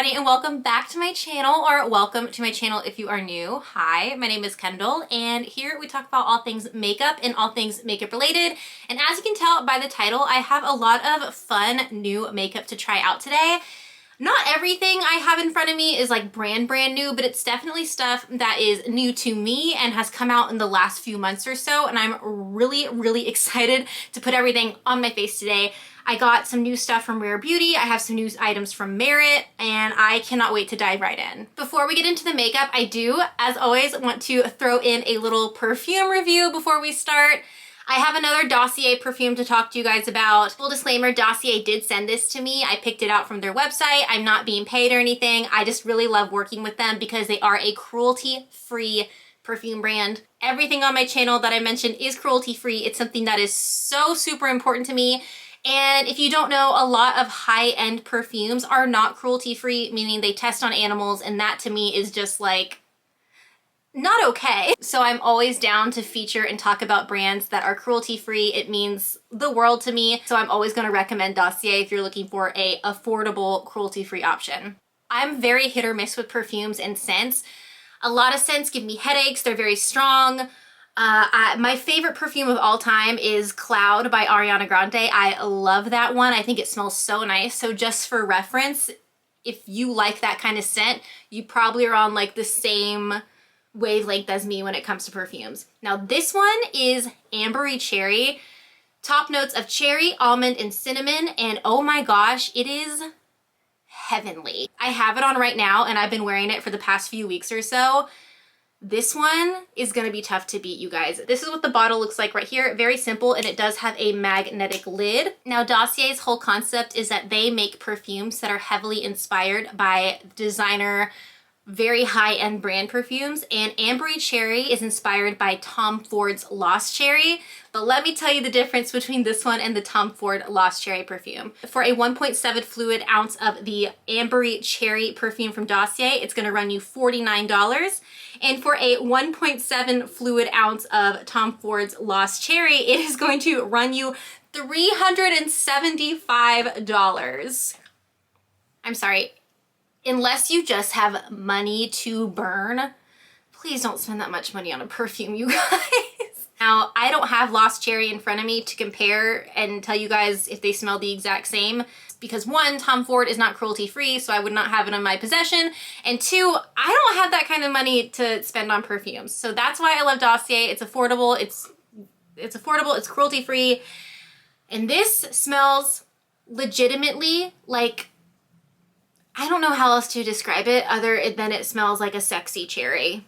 everybody, and welcome back to my channel, or welcome to my channel if you are new. Hi, my name is Kendall, and here we talk about all things makeup and all things makeup related. And as you can tell by the title, I have a lot of fun new makeup to try out today. Not everything I have in front of me is like brand new, but it's definitely stuff that is new to me and has come out in the last few months or so, and I'm really excited to put everything on my face today. I got some new stuff from Rare Beauty, I have some new items from Merit, and I cannot wait to dive right in. Before we get into the makeup, I do, as always, want to throw in a little perfume review before we start. I have another Dossier perfume to talk to you guys about. Full disclaimer, Dossier did send this to me. I picked it out from their website. I'm not being paid or anything. I just really love working with them because they are a cruelty-free perfume brand. Everything on my channel that I mentioned is cruelty-free. It's something that is so super important to me. And if you don't know, a lot of high-end perfumes are not cruelty-free, meaning they test on animals, and that to me is just like, not okay. So I'm always down to feature and talk about brands that are cruelty-free. It means the world to me. So I'm always gonna recommend Dossier if you're looking for a affordable cruelty-free option. I'm very hit or miss with perfumes and scents. A lot of scents give me headaches. They're very strong. My favorite perfume of all time is Cloud by Ariana Grande. I love that one. I think it smells so nice. So just for reference, if you like that kind of scent, you probably are on like the same wavelength as me when it comes to perfumes. Now this one is Ambery Cherry. Top notes of cherry, almond, and cinnamon, and oh my gosh, it is heavenly. I have it on right now and I've been wearing it for the past few weeks or so. This one is gonna be tough to beat, you guys. This is what the bottle looks like right here. Very simple, and it does have a magnetic lid. Now Dossier's whole concept is that they make perfumes that are heavily inspired by designer, very high-end brand perfumes, and Ambery Cherry is inspired by Tom Ford's Lost Cherry. But let me tell you the difference between this one and the Tom Ford Lost Cherry perfume. For a 1.7 fluid ounce of the Ambery Cherry perfume from Dossier, it's gonna run you $49. And for a 1.7 fluid ounce of Tom Ford's Lost Cherry, it is going to run you $375. I'm sorry. Unless you just have money to burn, please don't spend that much money on a perfume, you guys. Now, I don't have Lost Cherry in front of me to compare and tell you guys if they smell the exact same, because one, Tom Ford is not cruelty-free, so I would not have it in my possession, and two, I don't have that kind of money to spend on perfumes. So that's why I love Dossier. It's affordable, it's affordable, it's cruelty-free, and this smells legitimately like, I don't know how else to describe it other than it smells like a sexy cherry.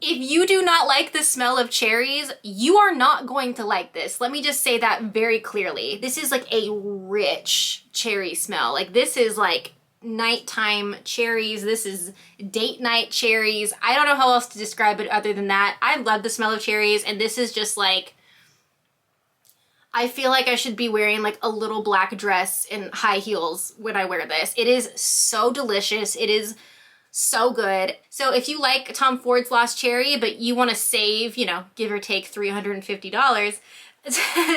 If you do not like the smell of cherries, you are not going to like this. Let me just say that very clearly. This is like a rich cherry smell. Like this is like nighttime cherries. This is date night cherries. I don't know how else to describe it other than that. I love the smell of cherries, and this is just like, I feel like I should be wearing like a little black dress and high heels when I wear this. It is so delicious. It is so good. So if you like Tom Ford's Lost Cherry, but you want to save, you know, give or take $350,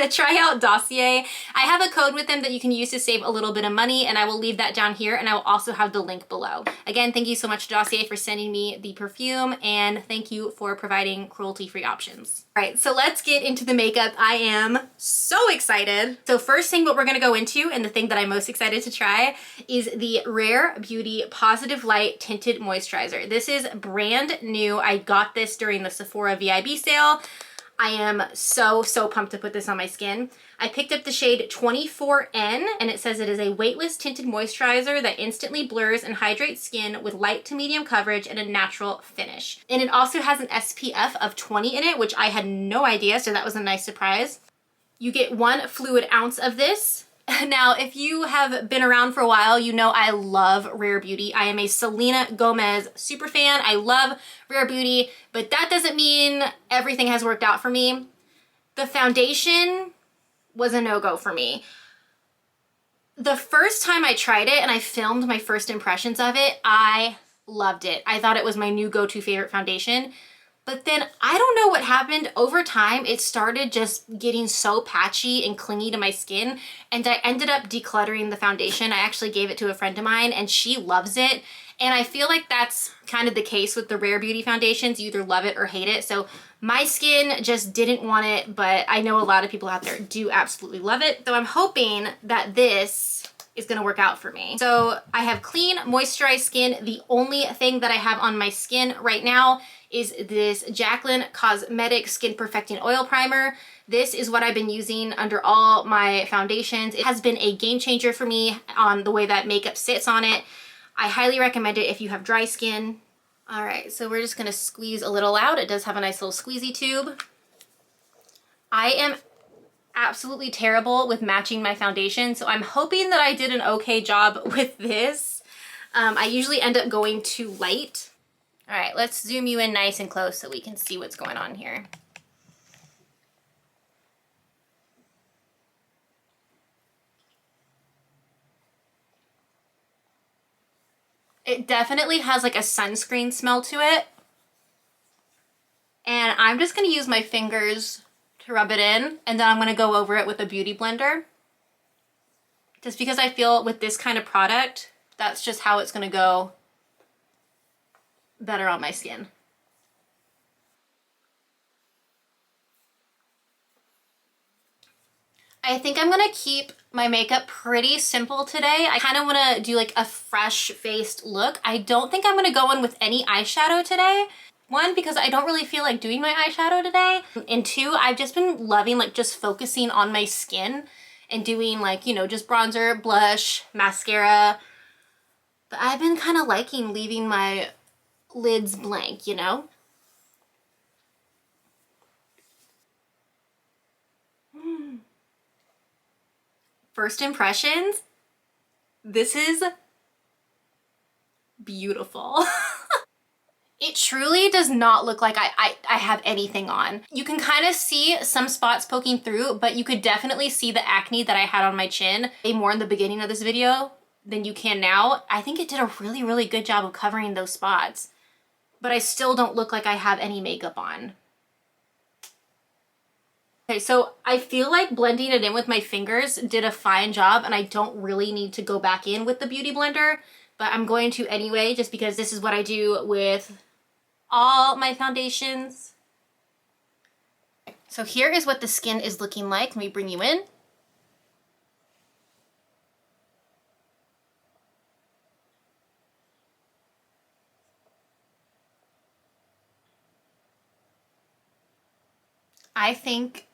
try out Dossier. I have a code with them that you can use to save a little bit of money, and I will leave that down here, and I will also have the link below. Again, thank you so much, Dossier, for sending me the perfume, and thank you for providing cruelty-free options. All right, so let's get into the makeup. I am so excited. So first thing what we're gonna go into, and the thing that I'm most excited to try, is the Rare Beauty Positive Light Tinted Moisturizer. This is brand new. I got this during the Sephora VIB sale. I am so pumped to put this on my skin. I picked up the shade 24N, and it says it is a weightless tinted moisturizer that instantly blurs and hydrates skin with light to medium coverage and a natural finish. And it also has an SPF of 20 in it, which I had no idea, so that was a nice surprise. You get 1 fluid ounce of this. Now, if you have been around for a while, you know I love Rare Beauty. I am a Selena Gomez super fan. I love Rare Beauty, but that doesn't mean everything has worked out for me. The foundation was a no-go for me. The first time I tried it and I filmed my first impressions of it, I loved it. I thought it was my new go-to favorite foundation. But then I don't know what happened. Over time, it started just getting so patchy and clingy to my skin, and I ended up decluttering the foundation. I actually gave it to a friend of mine and she loves it. And I feel like that's kind of the case with the Rare Beauty foundations. You either love it or hate it. So my skin just didn't want it, but I know a lot of people out there do absolutely love it. So I'm hoping that this is gonna work out for me. So I have clean, moisturized skin. The only thing that I have on my skin right now is this Jaclyn Cosmetic Skin Perfecting Oil Primer. This is what I've been using under all my foundations. It has been a game changer for me on the way that makeup sits on it. I highly recommend it if you have dry skin. All right, so we're just gonna squeeze a little out. It does have a nice little squeezy tube. I am absolutely terrible with matching my foundation, so I'm hoping that I did an okay job with this. I usually end up going too light. All right, let's zoom you in nice and close so we can see what's going on here. It definitely has like a sunscreen smell to it. And I'm just gonna use my fingers to rub it in, and then I'm gonna go over it with a beauty blender. Just because I feel with this kind of product, that's just how it's gonna go better on my skin. I think I'm gonna keep my makeup pretty simple today. I kind of want to do like a fresh faced look. I don't think I'm gonna go in with any eyeshadow today. One, because I don't really feel like doing my eyeshadow today. And two, I've just been loving like just focusing on my skin and doing like, you know, just bronzer, blush, mascara. But I've been kind of liking leaving my lids blank, you know? First impressions, this is beautiful. It truly does not look like I have anything on. You can kind of see some spots poking through, but you could definitely see the acne that I had on my chin way more in the beginning of this video than you can now. I think it did a really, really good job of covering those spots, but I still don't look like I have any makeup on. Okay, so I feel like blending it in with my fingers did a fine job, and I don't really need to go back in with the beauty blender, but I'm going to anyway, just because this is what I do with all my foundations. So here is what the skin is looking like. Let me bring you in. I think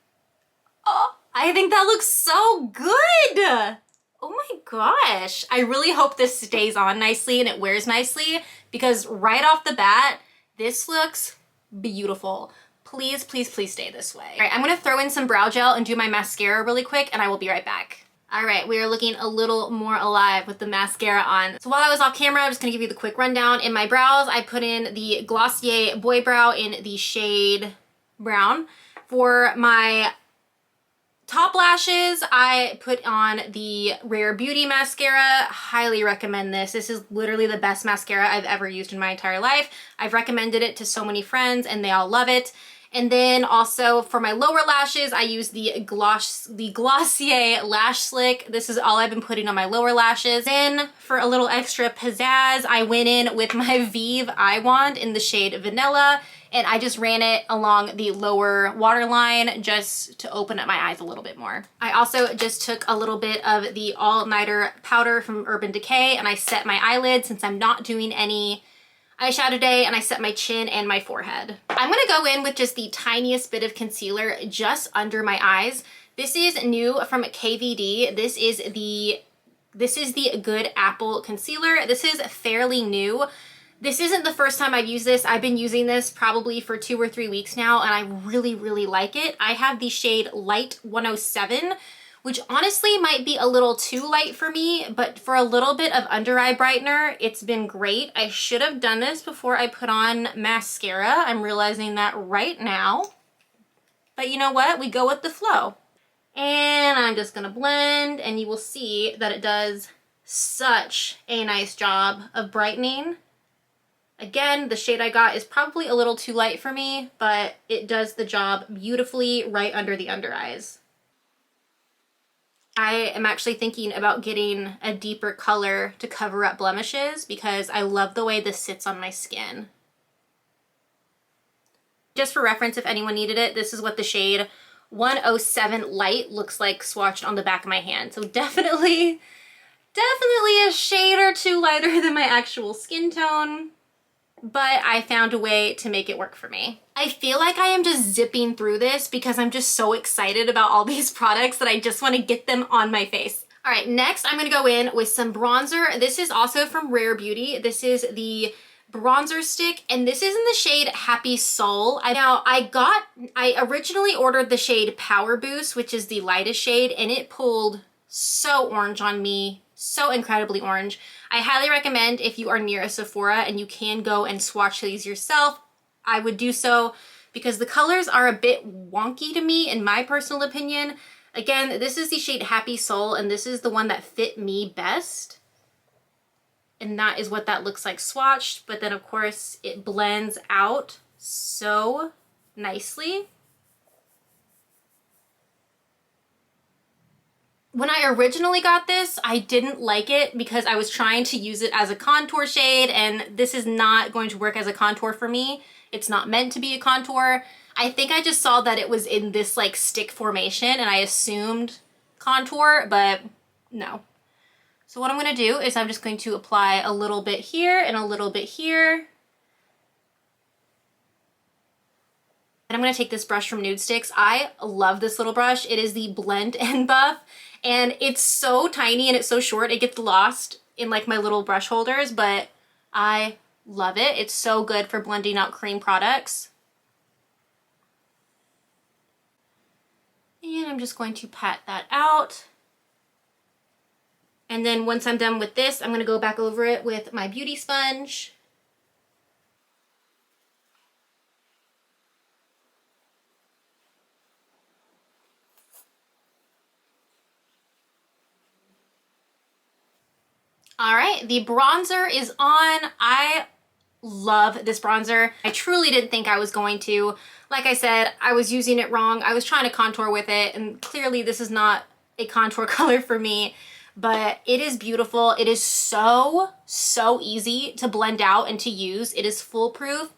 that looks so good. Oh my gosh. I really hope this stays on nicely and it wears nicely, because right off the bat, this looks beautiful. Please, please, please stay this way. All right, I'm gonna throw in some brow gel and do my mascara really quick, and I will be right back. All right, we are looking a little more alive with the mascara on. So while I was off camera, I'm just gonna give you the quick rundown. In my brows, I put in the Glossier Boy Brow in the shade brown. For my top lashes, I put on the Rare Beauty mascara. Highly recommend this. This is literally the best mascara I've ever used in my entire life. I've recommended it to so many friends and they all love it. And then also for my lower lashes, I use the Glossier Lash Slick. This is all I've been putting on my lower lashes. Then for a little extra pizzazz, I went in with my Vieve Eye Wand in the shade Vanilla, and I just ran it along the lower waterline just to open up my eyes a little bit more. I also just took a little bit of the All Nighter powder from Urban Decay, and I set my eyelids since I'm not doing any eyeshadow today, and I set my chin and my forehead. I'm gonna go in with just the tiniest bit of concealer just under my eyes. This is new from KVD. This is the Good Apple Concealer. This is fairly new. This isn't the first time I've used this. I've been using this probably for 2 or 3 weeks now, and I really, really like it. I have the shade Light 107, which honestly might be a little too light for me, but for a little bit of under eye brightener, it's been great. I should have done this before I put on mascara. I'm realizing that right now. But you know what? We go with the flow. And I'm just gonna blend, and you will see that it does such a nice job of brightening. Again, the shade I got is probably a little too light for me, but it does the job beautifully right under the under eyes. I am actually thinking about getting a deeper color to cover up blemishes because I love the way this sits on my skin. Just for reference, if anyone needed it, this is what the shade 107 Light looks like swatched on the back of my hand. So definitely a shade or two lighter than my actual skin tone, but I found a way to make it work for me. I feel like I am just zipping through this because I'm just so excited about all these products that I just want to get them on my face. All right, next I'm gonna go in with some bronzer. This is also from Rare Beauty. This is the bronzer stick, and this is in the shade Happy Soul. I originally ordered the shade Power Boost, which is the lightest shade, and it pulled so orange on me, so incredibly orange. I highly recommend if you are near a Sephora and you can go and swatch these yourself, I would do so because the colors are a bit wonky to me in my personal opinion. Again, this is the shade Happy Soul, and this is the one that fit me best. And that is what that looks like swatched, but then of course it blends out so nicely. When I originally got this, I didn't like it because I was trying to use it as a contour shade, and this is not going to work as a contour for me. It's not meant to be a contour. I think I just saw that it was in this like stick formation and I assumed contour, but no. So what I'm gonna do is I'm just going to apply a little bit here and a little bit here. And I'm gonna take this brush from Nude Sticks. I love this little brush. It is the Blend and Buff, and it's so tiny and it's so short, it gets lost in like my little brush holders, but I love it. It's so good for blending out cream products. And I'm just going to pat that out. And then once I'm done with this, I'm gonna go back over it with my beauty sponge. All right, the bronzer is on. I love this bronzer. I truly didn't think I was going to. Like I said, I was using it wrong. I was trying to contour with it, and clearly this is not a contour color for me. But it is beautiful. It is so easy to blend out and to use. It is foolproof.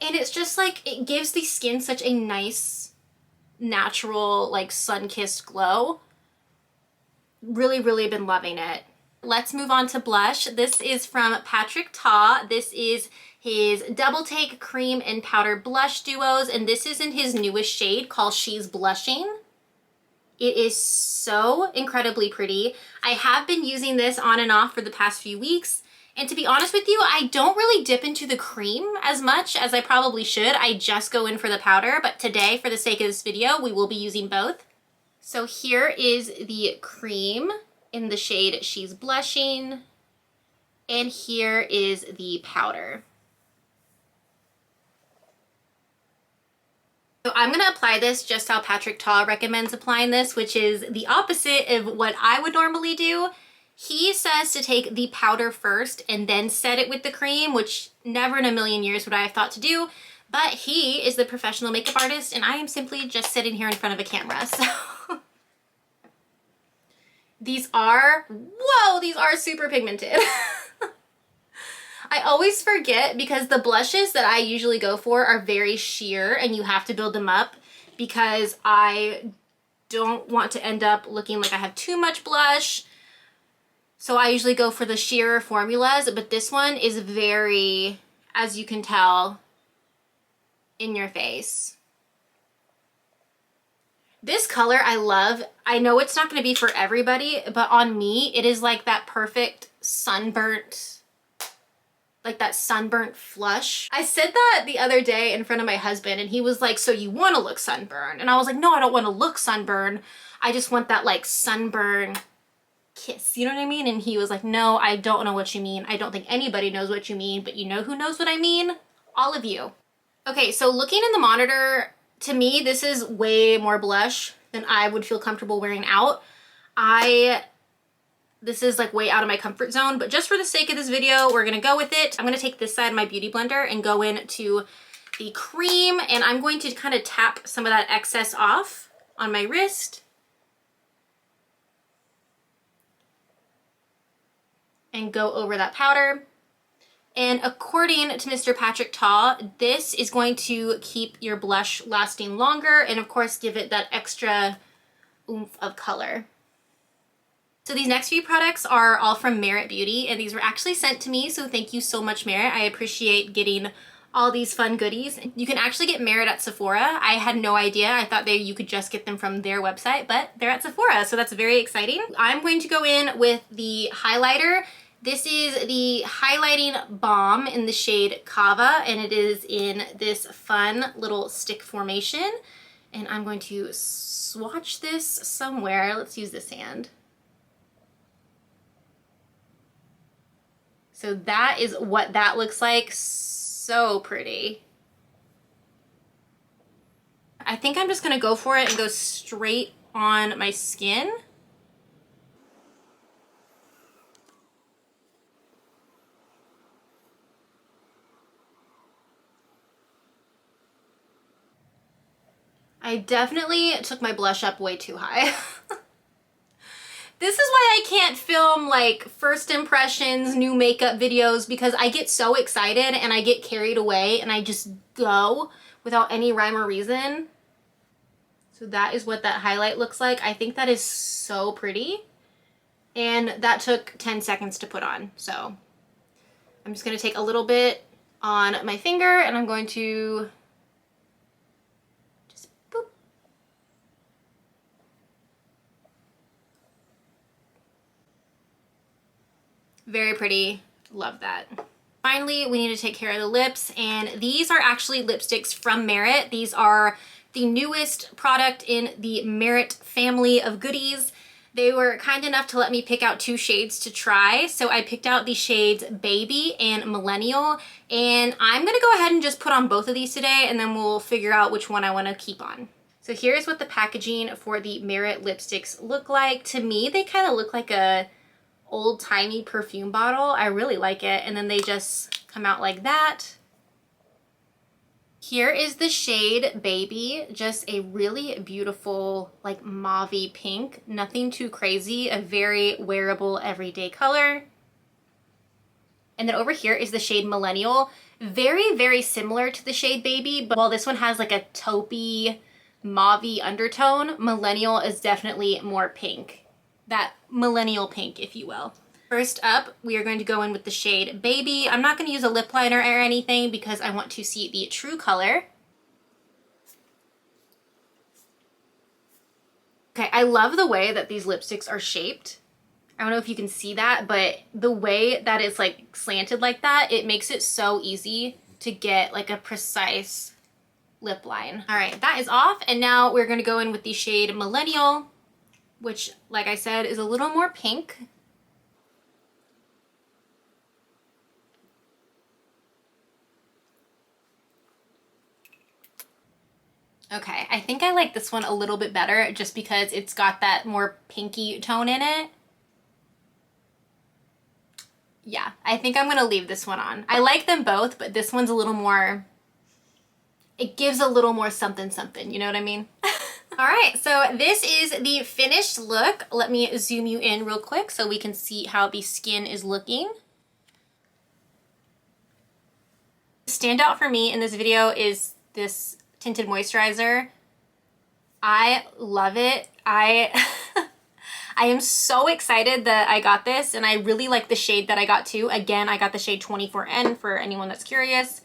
And it's just like, it gives the skin such a nice, natural, like sun-kissed glow. Really been loving it. Let's move on to blush. This is from Patrick Ta. This is his Double Take Cream and Powder Blush Duos, and this is in his newest shade called She's Blushing. It is so incredibly pretty. I have been using this on and off for the past few weeks, and to be honest with you, I don't really dip into the cream as much as I probably should. I just go in for the powder, but today, for the sake of this video, we will be using both. So here is the cream in the shade She's Blushing, and here is the powder. So I'm gonna apply this just how Patrick Ta recommends applying this, which is the opposite of what I would normally do. He says to take the powder first and then set it with the cream, which never in a million years would I have thought to do, but he is the professional makeup artist and I am simply just sitting here in front of a camera, so. These are super pigmented. I always forget because the blushes that I usually go for are very sheer and you have to build them up because I don't want to end up looking like I have too much blush. So I usually go for the sheerer formulas, but this one is very, as you can tell, in your face. This color I love. I know it's not going to be for everybody, but on me, it is like that perfect sunburnt, like that sunburnt flush. I said that the other day in front of my husband and he was like, so you want to look sunburned? And I was like, no, I don't want to look sunburned. I just want that like sunburn kiss, you know what I mean? And he was like, no, I don't know what you mean. I don't think anybody knows what you mean, but you know who knows what I mean? All of you. Okay, so looking in the monitor, to me, this is way more blush than I would feel comfortable wearing out. I This is like way out of my comfort zone, but just for the sake of this video, we're gonna go with it. I'm gonna take this side of my beauty blender and go into the cream, and I'm going to kind of tap some of that excess off on my wrist. And go over that powder. And according to Mr. Patrick Ta, this is going to keep your blush lasting longer and of course give it that extra oomph of color. So these next few products are all from Merit Beauty, and these were actually sent to me, so thank you so much, Merit. I appreciate getting all these fun goodies. You can actually get Merit at Sephora. I had no idea. I thought you could just get them from their website, but they're at Sephora, so that's very exciting. I'm going to go in with the highlighter. This is the highlighting balm in the shade Kava, and it is in this fun little stick formation. And I'm going to swatch this somewhere. Let's use this hand. So that is what that looks like. So pretty. I think I'm just gonna go for it and go straight on my skin. I definitely took my blush up way too high. This is why I can't film like first impressions, new makeup videos, because I get so excited and I get carried away and I just go without any rhyme or reason. So that is what that highlight looks like. I think that is so pretty. And that took 10 seconds to put on. So I'm just gonna take a little bit on my finger and I'm going to very pretty. Love that. Finally, we need to take care of the lips, and these are actually lipsticks from Merit. These are the newest product in the Merit family of goodies. They were kind enough to let me pick out 2 shades to try. So I picked out the shades Baby and Millennial, and I'm gonna go ahead and just put on both of these today, and then we'll figure out which one I wanna keep on. So here's what the packaging for the Merit lipsticks look like. To me, they kind of look like a old-timey perfume bottle. I really like it. And then they just come out like that. Here is the shade Baby, just a really beautiful like mauve-y pink, nothing too crazy, a very wearable everyday color. And then over here is the shade Millennial, very, very similar to the shade Baby, but while this one has like a taupey mauve-y undertone, Millennial is definitely more pink. That millennial pink, if you will. First up, we are going to go in with the shade Baby. I'm not going to use a lip liner or anything because I want to see the true color. Okay, I love the way that these lipsticks are shaped. I don't know if you can see that, but the way that it's like slanted like that, it makes it so easy to get like a precise lip line. All right, that is off, and now we're going to go in with the shade Millennial, which, like I said, is a little more pink. Okay, I think I like this one a little bit better just because it's got that more pinky tone in it. Yeah, I think I'm gonna leave this one on. I like them both, but this one's a little more, it gives a little more something something, you know what I mean? All right, so this is the finished look. Let me zoom you in real quick so we can see how the skin is looking. The standout for me in this video is this tinted moisturizer. I love it. I am so excited that I got this, and I really like the shade that I got too. Again, I got the shade 24N for anyone that's curious.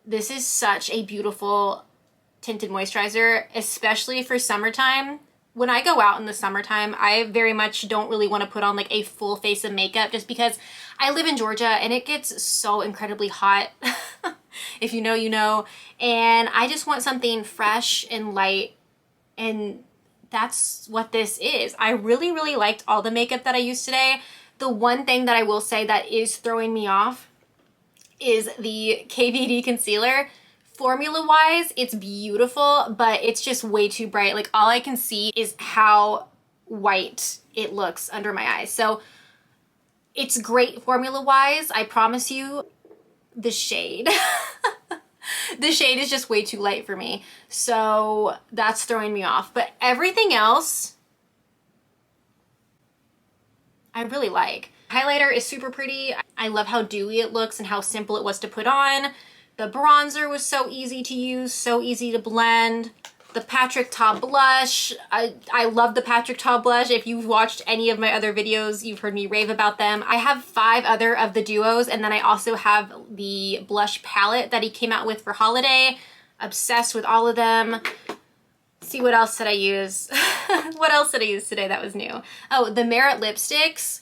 This is such a beautiful tinted moisturizer, especially for summertime. When I go out in the summertime, I very much don't really want to put on like a full face of makeup just because I live in Georgia and it gets so incredibly hot. If you know, you know. And I just want something fresh and light, and that's what this is. I really, really liked all the makeup that I used today. The one thing that I will say that is throwing me off is the KVD Concealer. Formula-wise, it's beautiful, but it's just way too bright. Like, all I can see is how white it looks under my eyes. So it's great formula-wise. I promise you, the shade. The shade is just way too light for me. So that's throwing me off. But everything else, I really like. Highlighter is super pretty. I love how dewy it looks and how simple it was to put on. The bronzer was so easy to use, so easy to blend. The Patrick Ta blush, I love the Patrick Ta blush. If you've watched any of my other videos, you've heard me rave about them. I have 5 other of the duos, and then I also have the blush palette that he came out with for holiday. Obsessed with all of them. See, what else did I use? What else did I use today that was new? Oh, the Merit lipsticks.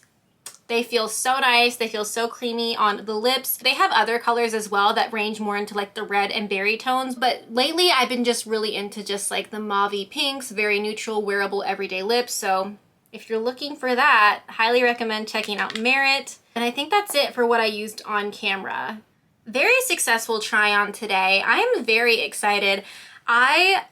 They feel so nice. They feel so creamy on the lips. They have other colors as well that range more into like the red and berry tones. But lately I've been just really into just like the mauve pinks, very neutral, wearable everyday lips. So if you're looking for that, highly recommend checking out Merit. And I think that's it for what I used on camera. Very successful try on today. I am very excited. I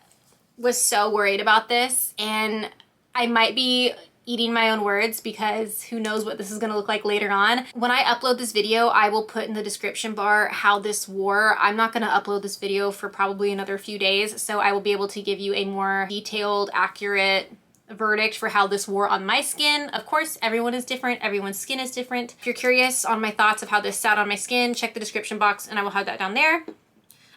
was so worried about this, and I might be eating my own words because who knows what this is gonna look like later on. When I upload this video, I will put in the description bar how this wore. I'm not gonna upload this video for probably another few days, so I will be able to give you a more detailed, accurate verdict for how this wore on my skin. Of course, everyone is different. Everyone's skin is different. If you're curious on my thoughts of how this sat on my skin, check the description box and I will have that down there.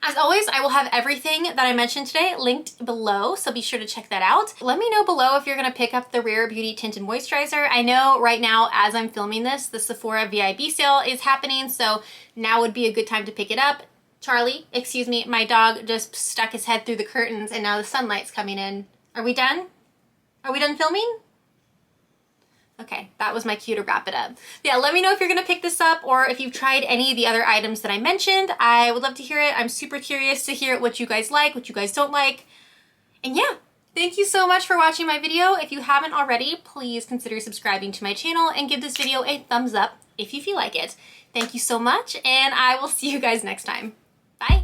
As always, I will have everything that I mentioned today linked below, so be sure to check that out. Let me know below if you're gonna pick up the Rare Beauty Tinted Moisturizer. I know right now, as I'm filming this, the Sephora VIB sale is happening, so now would be a good time to pick it up. Charlie, excuse me, my dog just stuck his head through the curtains and now the sunlight's coming in. Are we done? Are we done filming? Okay, that was my cue to wrap it up. Yeah, let me know if you're gonna pick this up or if you've tried any of the other items that I mentioned. I would love to hear it. I'm super curious to hear what you guys like, what you guys don't like. And yeah, thank you so much for watching my video. If you haven't already, please consider subscribing to my channel and give this video a thumbs up if you feel like it. Thank you so much, and I will see you guys next time. Bye.